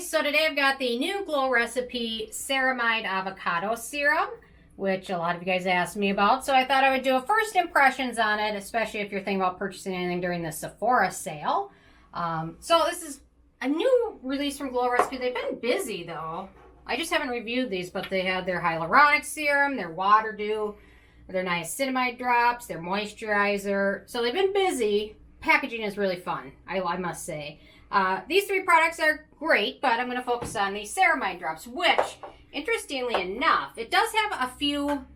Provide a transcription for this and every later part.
guys, so today I've got the new Glow Recipe Ceramide Avocado Serum, which a lot of you guys asked me about, so I thought I would do a first impressions on it, especially if you're thinking about purchasing anything during the Sephora sale. So this is a new release from Glow Recipe. They've been busy though. I just haven't reviewed these, but they had their hyaluronic serum, their water dew, their niacinamide drops, their moisturizer. So they've been busy. Packaging is really fun, I must say. These three products are great, but I'm going to focus on the ceramide drops, which, interestingly enough, it does have a few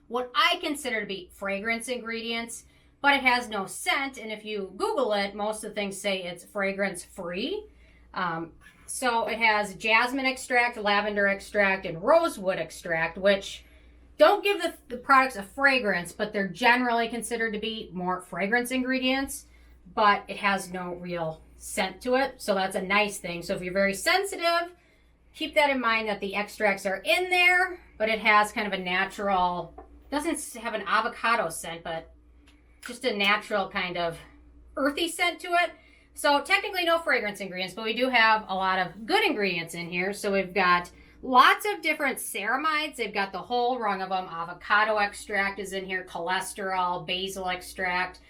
what I consider to be fragrance ingredients, but it has no scent, and if you Google it, most of the things say it's fragrance-free. So it has jasmine extract, lavender extract, and rosewood extract, which don't give the products a fragrance, but they're generally considered to be more fragrance ingredients, but it has no real scent to it, so that's a nice thing. So if you're very sensitive, keep that in mind that the extracts are in there, but it has kind of a natural, doesn't have an avocado scent, but just a natural kind of earthy scent to it. So technically no fragrance ingredients, but we do have a lot of good ingredients in here. So we've got lots of different ceramides. They've got the whole rung of them. Avocado extract is in here, cholesterol, basil extract,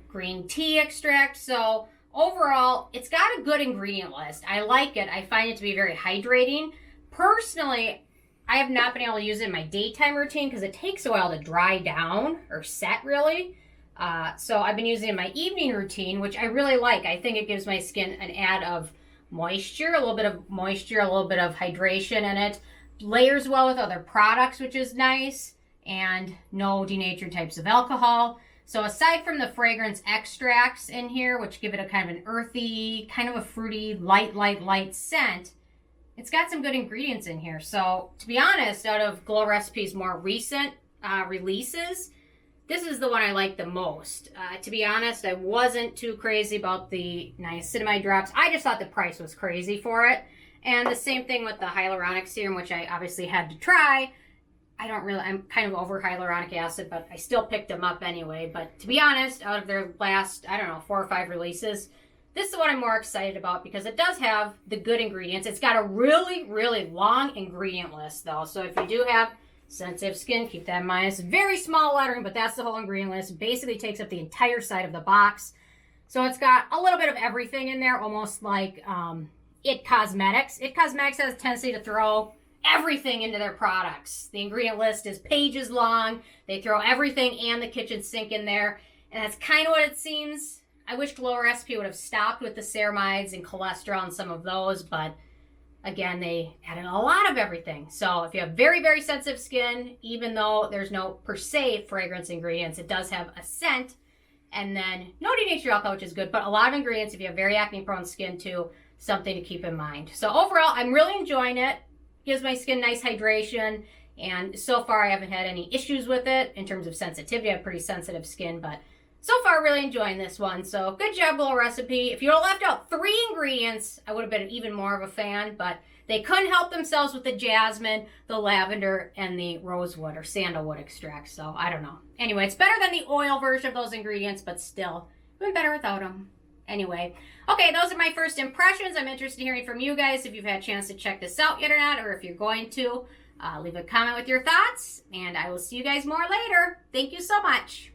green tea extract. So overall, it's got a good ingredient list. I like it. I find it to be very hydrating. Personally, I have not been able to use it in my daytime routine because it takes a while to dry down or set, really. So I've been using it in my evening routine, which I really like. I think it gives my skin an add of moisture, a little bit of moisture, a little bit of hydration in it. Layers well with other products, which is nice, and no denatured types of alcohol. So aside from the fragrance extracts in here, which give it a kind of an earthy, kind of a fruity, light scent, it's got some good ingredients in here. So to be honest, out of Glow Recipe's more recent releases, this is the one I like the most. To be honest, I wasn't too crazy about the niacinamide drops. I just thought the price was crazy for it. And the same thing with the hyaluronic serum, which I obviously had to try. I'm kind of over hyaluronic acid, but I still picked them up anyway. But to be honest, out of their last, 4 or 5 releases, this is the one I'm more excited about because it does have the good ingredients. It's got a really, really long ingredient list though. So if you do have sensitive skin, keep that in mind. It's very small lettering, but that's the whole ingredient list. It basically takes up the entire side of the box. So it's got a little bit of everything in there, almost like It Cosmetics. It Cosmetics has a tendency to throw everything into their products. The ingredient list is pages long. They throw everything and the kitchen sink in there, and that's kind of what it seems. I wish Glow Recipe would have stopped with the ceramides and cholesterol and some of those, but again, they added a lot of everything. So if you have very, very sensitive skin, even though there's no per se fragrance ingredients, it does have a scent, and then no denatured alcohol, which is good, but a lot of ingredients if you have very acne prone skin too, something to keep in mind. So overall, I'm really enjoying it. Gives my skin nice hydration, and so far I haven't had any issues with it in terms of sensitivity. I have pretty sensitive skin, but so far really enjoying this one. So good job, Glow Recipe. If you would have left out 3 ingredients, I would have been even more of a fan, but they couldn't help themselves with the jasmine, the lavender, and the rosewood or sandalwood extract. So I don't know. Anyway, it's better than the oil version of those ingredients, but still, been better without them. Anyway, okay, those are my first impressions. I'm interested in hearing from you guys if you've had a chance to check this out yet or not, or if you're going to. Leave a comment with your thoughts, and I will see you guys more later. Thank you so much.